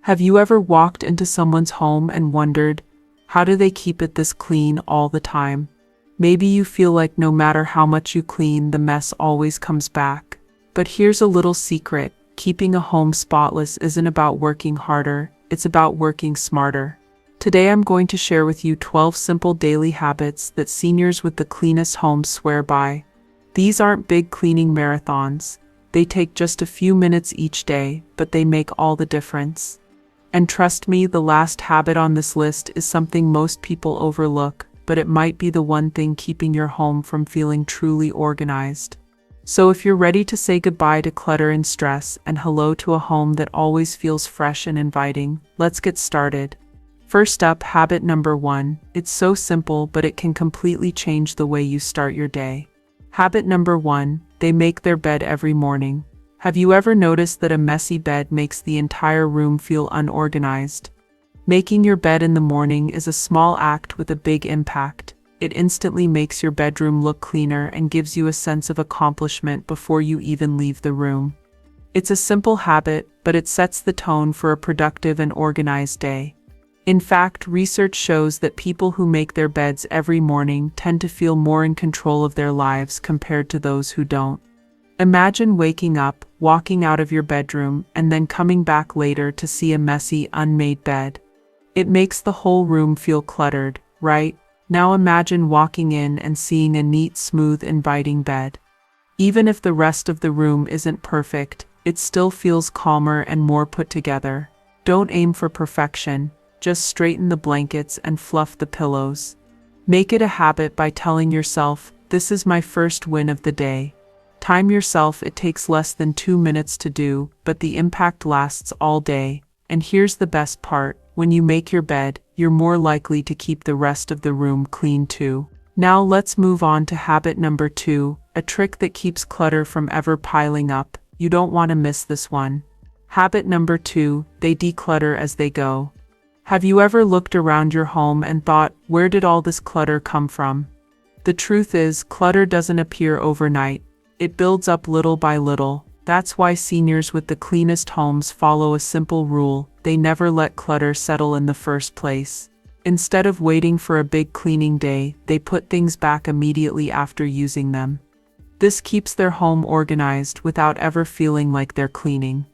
Have you ever walked into someone's home and wondered, how do they keep it this clean all the time? Maybe you feel like no matter how much you clean, the mess always comes back. But here's a little secret. Keeping a home spotless isn't about working harder, it's about working smarter. Today I'm going to share with you 12 simple daily habits that seniors with the cleanest homes swear by. These aren't big cleaning marathons. They take just a few minutes each day, but they make all the difference. And trust me, the last habit on this list is something most people overlook, but it might be the one thing keeping your home from feeling truly organized. So if you're ready to say goodbye to clutter and stress and hello to a home that always feels fresh and inviting, let's get started. First up, habit number 1. It's so simple, but it can completely change the way you start your day. Habit number 1. They make their bed every morning. Have you ever noticed that a messy bed makes the entire room feel unorganized? Making your bed in the morning is a small act with a big impact. It instantly makes your bedroom look cleaner and gives you a sense of accomplishment before you even leave the room. It's a simple habit, but it sets the tone for a productive and organized day. In fact, research shows that people who make their beds every morning tend to feel more in control of their lives compared to those who don't. Imagine waking up, walking out of your bedroom, and then coming back later to see a messy, unmade bed. It makes the whole room feel cluttered, right? Now imagine walking in and seeing a neat, smooth, inviting bed. Even if the rest of the room isn't perfect, it still feels calmer and more put together. Don't aim for perfection, just straighten the blankets and fluff the pillows. Make it a habit by telling yourself, "This is my first win of the day." Time yourself, it takes less than 2 minutes to do, but the impact lasts all day. And here's the best part, when you make your bed, you're more likely to keep the rest of the room clean too. Now let's move on to habit number 2, a trick that keeps clutter from ever piling up. You don't want to miss this one. Habit number 2, they declutter as they go. Have you ever looked around your home and thought, where did all this clutter come from? The truth is, clutter doesn't appear overnight. It builds up little by little. That's why seniors with the cleanest homes follow a simple rule: they never let clutter settle in the first place. Instead of waiting for a big cleaning day, they put things back immediately after using them. This keeps their home organized without ever feeling like they're cleaning.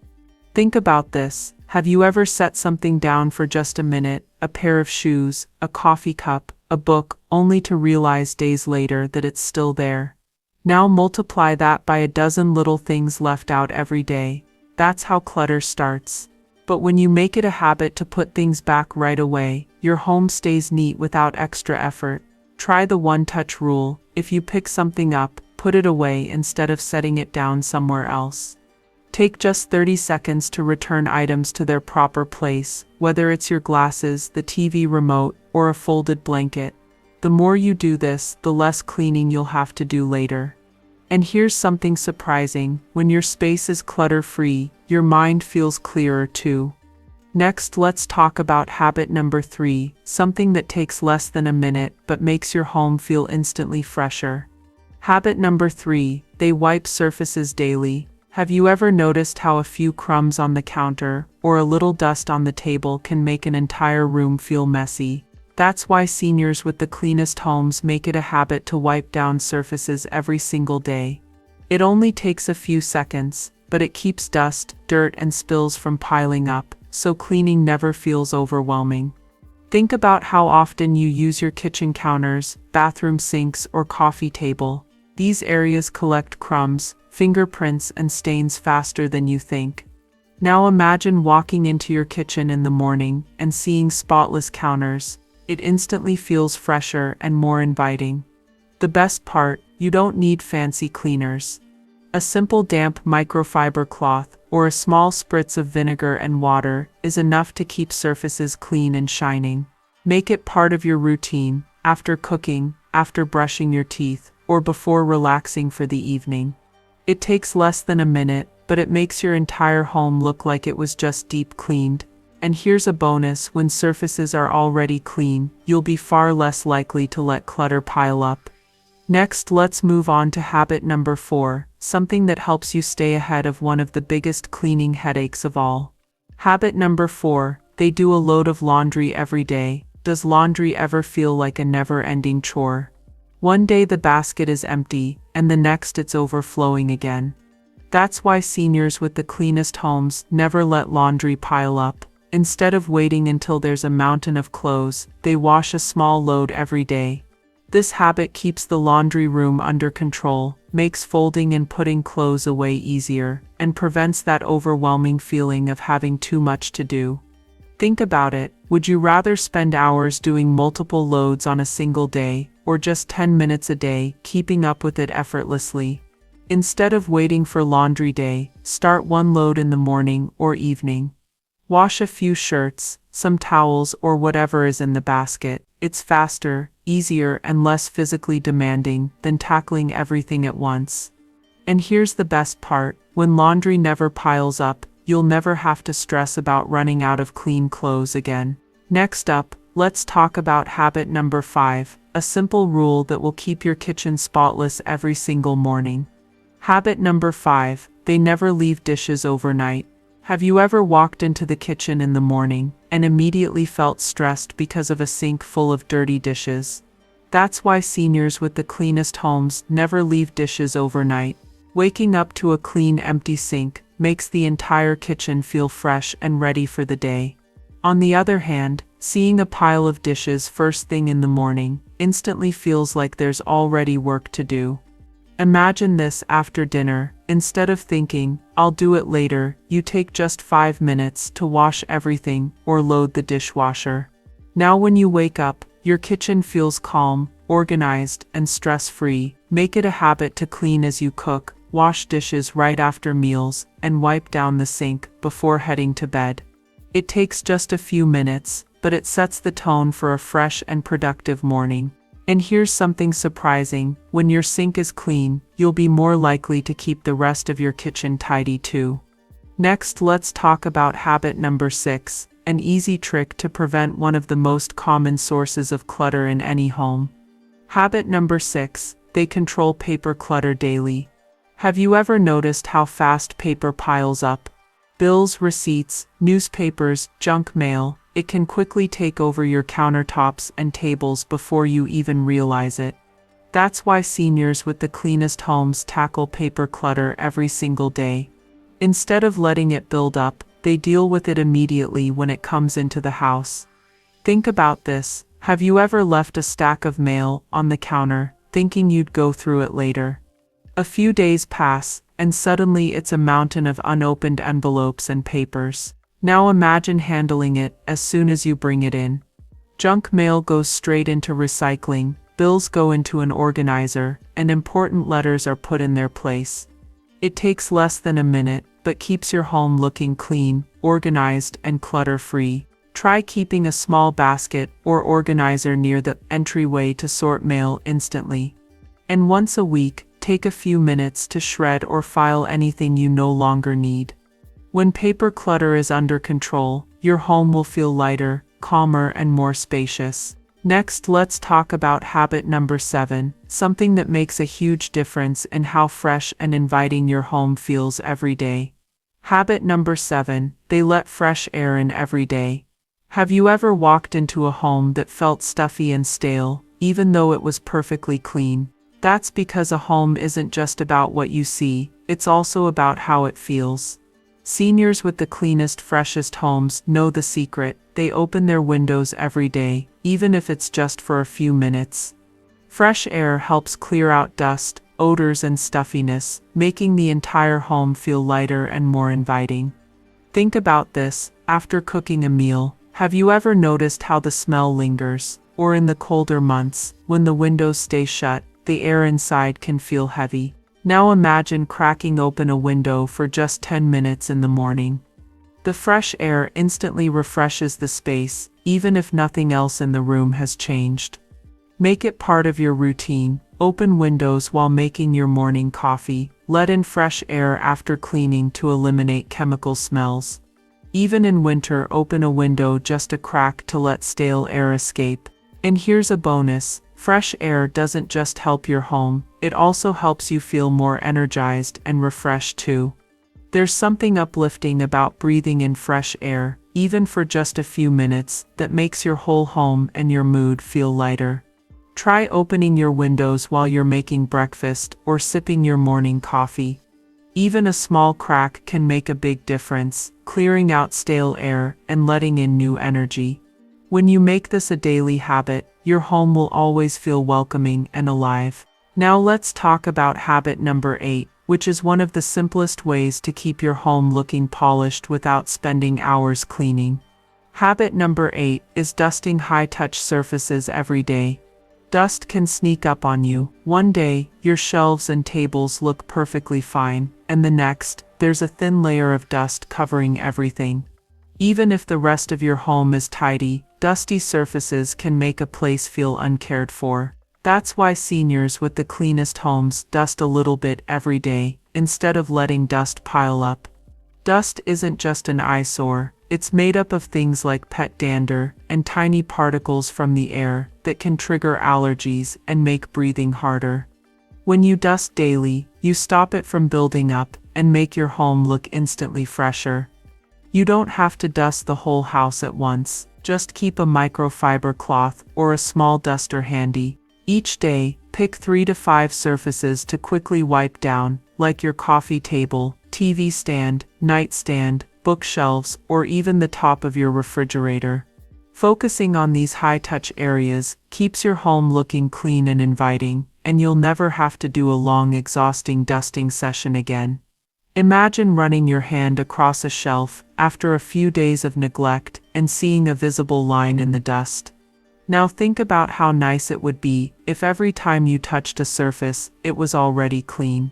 Think about this. Have you ever set something down for just a minute, a pair of shoes, a coffee cup, a book, only to realize days later that it's still there? Now multiply that by a dozen little things left out every day. That's how clutter starts. But when you make it a habit to put things back right away, your home stays neat without extra effort. Try the one-touch rule. If you pick something up, put it away instead of setting it down somewhere else. Take just 30 seconds to return items to their proper place, whether it's your glasses, the TV remote, or a folded blanket. The more you do this, the less cleaning you'll have to do later. And here's something surprising: when your space is clutter-free, your mind feels clearer too. Next, let's talk about habit number 3, something that takes less than a minute but makes your home feel instantly fresher. Habit number 3, they wipe surfaces daily. Have you ever noticed how a few crumbs on the counter or a little dust on the table can make an entire room feel messy? That's why seniors with the cleanest homes make it a habit to wipe down surfaces every single day. It only takes a few seconds, but it keeps dust, dirt, and spills from piling up, so cleaning never feels overwhelming. Think about how often you use your kitchen counters, bathroom sinks, or coffee table. These areas collect crumbs, fingerprints, and stains faster than you think. Now imagine walking into your kitchen in the morning and seeing spotless counters. It instantly feels fresher and more inviting. The best part, you don't need fancy cleaners. A simple damp microfiber cloth or a small spritz of vinegar and water is enough to keep surfaces clean and shining. Make it part of your routine, after cooking, after brushing your teeth, or before relaxing for the evening. It takes less than a minute, but it makes your entire home look like it was just deep cleaned. And here's a bonus: when surfaces are already clean, you'll be far less likely to let clutter pile up. Next, let's move on to habit number 4, something that helps you stay ahead of one of the biggest cleaning headaches of all. Habit number 4, they do a load of laundry every day. Does laundry ever feel like a never-ending chore? One day the basket is empty, and the next it's overflowing again. That's why seniors with the cleanest homes never let laundry pile up. Instead of waiting until there's a mountain of clothes, they wash a small load every day. This habit keeps the laundry room under control, makes folding and putting clothes away easier, and prevents that overwhelming feeling of having too much to do. Think about it, would you rather spend hours doing multiple loads on a single day, or just 10 minutes a day, keeping up with it effortlessly? Instead of waiting for laundry day, start one load in the morning or evening. Wash a few shirts, some towels, or whatever is in the basket. It's faster, easier, and less physically demanding than tackling everything at once. And here's the best part, when laundry never piles up, you'll never have to stress about running out of clean clothes again. Next up, let's talk about habit number 5, a simple rule that will keep your kitchen spotless every single morning. Habit number 5, they never leave dishes overnight. Have you ever walked into the kitchen in the morning and immediately felt stressed because of a sink full of dirty dishes? That's why seniors with the cleanest homes never leave dishes overnight. Waking up to a clean, empty sink makes the entire kitchen feel fresh and ready for the day. On the other hand, seeing a pile of dishes first thing in the morning instantly feels like there's already work to do. Imagine this after dinner. Instead of thinking, "I'll do it later," you take just 5 minutes to wash everything or load the dishwasher. Now when you wake up, your kitchen feels calm, organized, and stress-free. Make it a habit to clean as you cook, wash dishes right after meals, and wipe down the sink before heading to bed. It takes just a few minutes, but it sets the tone for a fresh and productive morning. And here's something surprising, when your sink is clean, you'll be more likely to keep the rest of your kitchen tidy too. Next, let's talk about habit number 6, an easy trick to prevent one of the most common sources of clutter in any home. Habit number 6, they control paper clutter daily. Have you ever noticed how fast paper piles up? Bills, receipts, newspapers, junk mail. It can quickly take over your countertops and tables before you even realize it. That's why seniors with the cleanest homes tackle paper clutter every single day. Instead of letting it build up, they deal with it immediately when it comes into the house. Think about this. Have you ever left a stack of mail on the counter, thinking you'd go through it later? A few days pass, and suddenly it's a mountain of unopened envelopes and papers. Now imagine handling it as soon as you bring it in. Junk mail goes straight into recycling, bills go into an organizer, and important letters are put in their place. It takes less than a minute, but keeps your home looking clean, organized, and clutter-free. Try keeping a small basket or organizer near the entryway to sort mail instantly. And once a week, take a few minutes to shred or file anything you no longer need. When paper clutter is under control, your home will feel lighter, calmer, and more spacious. Next, let's talk about habit number 7, something that makes a huge difference in how fresh and inviting your home feels every day. Habit number 7, they let fresh air in every day. Have you ever walked into a home that felt stuffy and stale, even though it was perfectly clean? That's because a home isn't just about what you see, it's also about how it feels. Seniors with the cleanest, freshest homes know the secret. They open their windows every day, even if it's just for a few minutes. Fresh air helps clear out dust, odors, and stuffiness, making the entire home feel lighter and more inviting. Think about this, after cooking a meal, have you ever noticed how the smell lingers? Or in the colder months, when the windows stay shut, the air inside can feel heavy. Now imagine cracking open a window for just 10 minutes in the morning. The fresh air instantly refreshes the space, even if nothing else in the room has changed. Make it part of your routine. Open windows while making your morning coffee. Let in fresh air after cleaning to eliminate chemical smells. Even in winter, open a window just a crack to let stale air escape. And here's a bonus. Fresh air doesn't just help your home, it also helps you feel more energized and refreshed too. There's something uplifting about breathing in fresh air, even for just a few minutes, that makes your whole home and your mood feel lighter. Try opening your windows while you're making breakfast or sipping your morning coffee. Even a small crack can make a big difference, clearing out stale air and letting in new energy. When you make this a daily habit, your home will always feel welcoming and alive. Now let's talk about habit number 8, which is one of the simplest ways to keep your home looking polished without spending hours cleaning. Habit number 8 is dusting high-touch surfaces every day. Dust can sneak up on you. One day, your shelves and tables look perfectly fine, and the next, there's a thin layer of dust covering everything. Even if the rest of your home is tidy, dusty surfaces can make a place feel uncared for. That's why seniors with the cleanest homes dust a little bit every day, instead of letting dust pile up. Dust isn't just an eyesore, it's made up of things like pet dander and tiny particles from the air that can trigger allergies and make breathing harder. When you dust daily, you stop it from building up and make your home look instantly fresher. You don't have to dust the whole house at once, just keep a microfiber cloth or a small duster handy. Each day, pick 3 to 5 surfaces to quickly wipe down, like your coffee table, TV stand, nightstand, bookshelves, or even the top of your refrigerator. Focusing on these high-touch areas keeps your home looking clean and inviting, and you'll never have to do a long, exhausting dusting session again. Imagine running your hand across a shelf after a few days of neglect and seeing a visible line in the dust. Now think about how nice it would be if every time you touched a surface, it was already clean.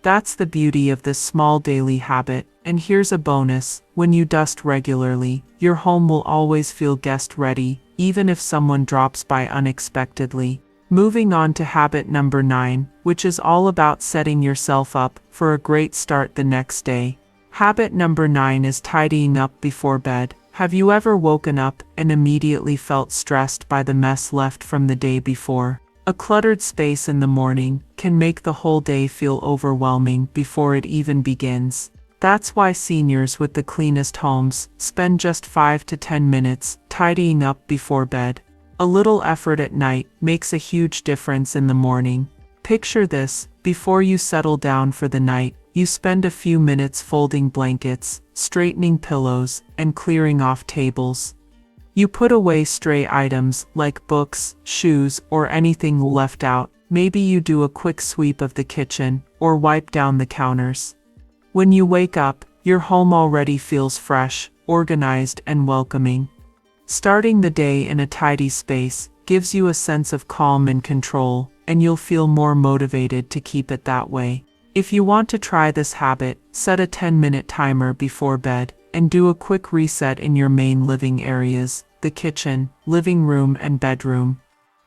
That's the beauty of this small daily habit, and here's a bonus: when you dust regularly, your home will always feel guest-ready, even if someone drops by unexpectedly. Moving on to habit number 9, which is all about setting yourself up for a great start the next day. Habit number 9 is tidying up before bed. Have you ever woken up and immediately felt stressed by the mess left from the day before? A cluttered space in the morning can make the whole day feel overwhelming before it even begins. That's why seniors with the cleanest homes spend just 5 to 10 minutes tidying up before bed. A little effort at night makes a huge difference in the morning. Picture this: before you settle down for the night, you spend a few minutes folding blankets, straightening pillows, and clearing off tables. You put away stray items like books, shoes, or anything left out. Maybe you do a quick sweep of the kitchen or wipe down the counters. When you wake up, your home already feels fresh, organized, and welcoming. Starting the day in a tidy space gives you a sense of calm and control, and you'll feel more motivated to keep it that way. If you want to try this habit, set a 10-minute timer before bed and do a quick reset in your main living areas, the kitchen, living room, and bedroom.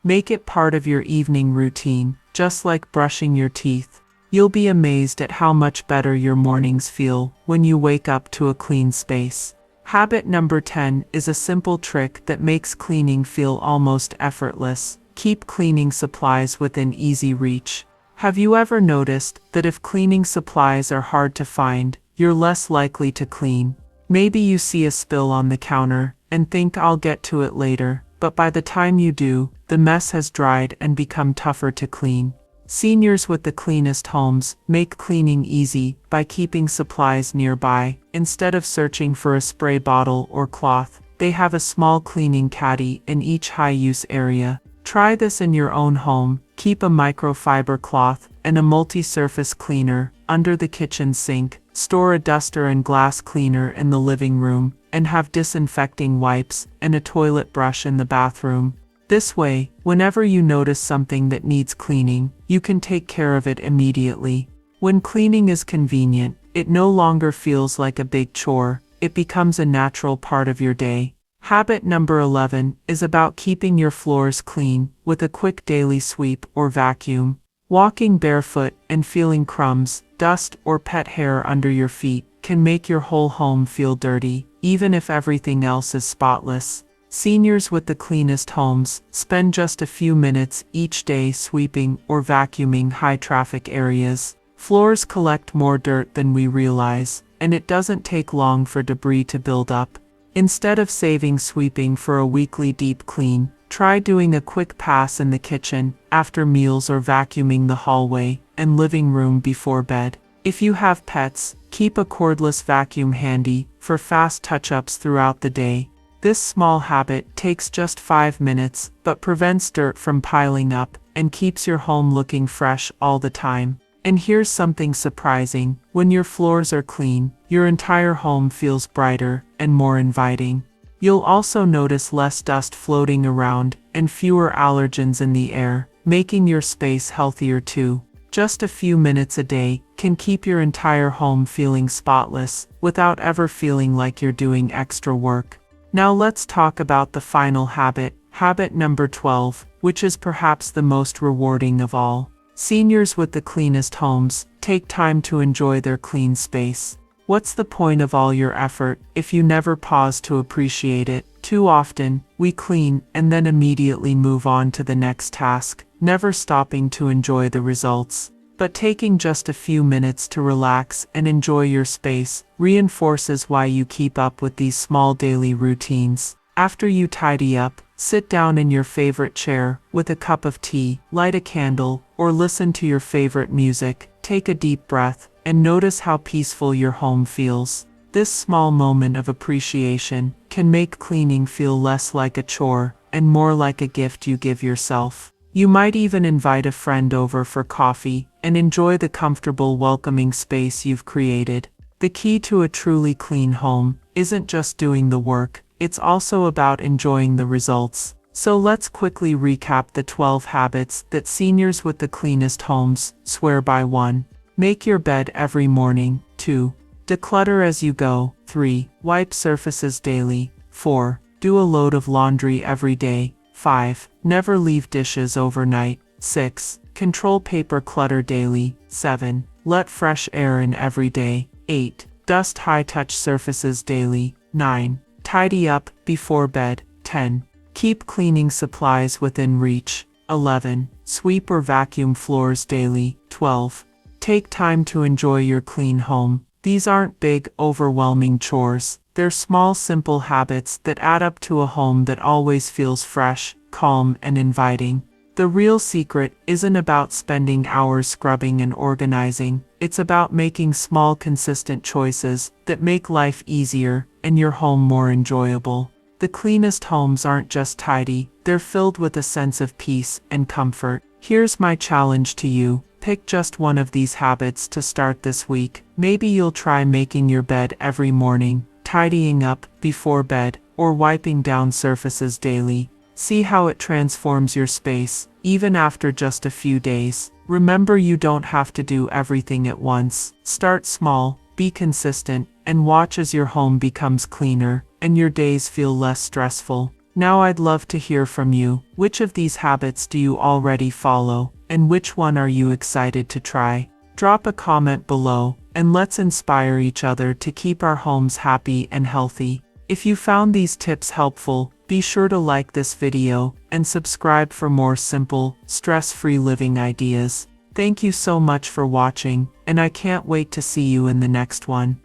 Make it part of your evening routine, just like brushing your teeth. You'll be amazed at how much better your mornings feel when you wake up to a clean space. Habit number 10 is a simple trick that makes cleaning feel almost effortless. Keep cleaning supplies within easy reach. Have you ever noticed that if cleaning supplies are hard to find, you're less likely to clean? Maybe you see a spill on the counter and think, "I'll get to it later," but by the time you do, the mess has dried and become tougher to clean. Seniors with the cleanest homes make cleaning easy by keeping supplies nearby. Instead of searching for a spray bottle or cloth, they have a small cleaning caddy in each high-use area. Try this in your own home. Keep a microfiber cloth and a multi-surface cleaner under the kitchen sink. Store a duster and glass cleaner in the living room, and have disinfecting wipes and a toilet brush in the bathroom. This way, whenever you notice something that needs cleaning, you can take care of it immediately. When cleaning is convenient, it no longer feels like a big chore. It becomes a natural part of your day. Habit number 11 is about keeping your floors clean with a quick daily sweep or vacuum. Walking barefoot and feeling crumbs, dust, or pet hair under your feet can make your whole home feel dirty, even if everything else is spotless. Seniors with the cleanest homes spend just a few minutes each day sweeping or vacuuming high-traffic areas. Floors collect more dirt than we realize, and it doesn't take long for debris to build up. Instead of saving sweeping for a weekly deep clean, try doing a quick pass in the kitchen, after meals, or vacuuming the hallway and living room before bed. If you have pets, keep a cordless vacuum handy for fast touch-ups throughout the day. This small habit takes just 5 minutes, but prevents dirt from piling up and keeps your home looking fresh all the time. And here's something surprising: when your floors are clean, your entire home feels brighter and more inviting. You'll also notice less dust floating around and fewer allergens in the air, making your space healthier too. Just a few minutes a day can keep your entire home feeling spotless without ever feeling like you're doing extra work. Now let's talk about the final habit, habit number 12, which is perhaps the most rewarding of all. Seniors with the cleanest homes take time to enjoy their clean space. What's the point of all your effort if you never pause to appreciate it? Too often, we clean and then immediately move on to the next task, never stopping to enjoy the results. But taking just a few minutes to relax and enjoy your space reinforces why you keep up with these small daily routines. After you tidy up, sit down in your favorite chair with a cup of tea, light a candle, or listen to your favorite music. Take a deep breath and notice how peaceful your home feels. This small moment of appreciation can make cleaning feel less like a chore and more like a gift you give yourself. You might even invite a friend over for coffee and enjoy the comfortable, welcoming space you've created. The key to a truly clean home isn't just doing the work, it's also about enjoying the results. So let's quickly recap the 12 habits that seniors with the cleanest homes swear by. 1. Make your bed every morning. 2. Declutter as you go. 3. Wipe surfaces daily. 4. Do a load of laundry every day. 5. Never leave dishes overnight. 6. Control paper clutter daily. 7. Let fresh air in every day. 8. Dust high-touch surfaces daily. 9. Tidy up before bed. 10. Keep cleaning supplies within reach. 11. Sweep or vacuum floors daily. 12. Take time to enjoy your clean home. These aren't big, overwhelming chores. They're small, simple habits that add up to a home that always feels fresh, calm, and inviting. The real secret isn't about spending hours scrubbing and organizing. It's about making small, consistent choices that make life easier and your home more enjoyable. The cleanest homes aren't just tidy, they're filled with a sense of peace and comfort. Here's my challenge to you. Pick just one of these habits to start this week. Maybe you'll try making your bed every morning, tidying up before bed, or wiping down surfaces daily. See how it transforms your space, even after just a few days. Remember, you don't have to do everything at once. Start small, be consistent, and watch as your home becomes cleaner and your days feel less stressful. Now I'd love to hear from you. Which of these habits do you already follow, and which one are you excited to try? Drop a comment below, and let's inspire each other to keep our homes happy and healthy. If you found these tips helpful, be sure to like this video and subscribe for more simple, stress-free living ideas. Thank you so much for watching, and I can't wait to see you in the next one.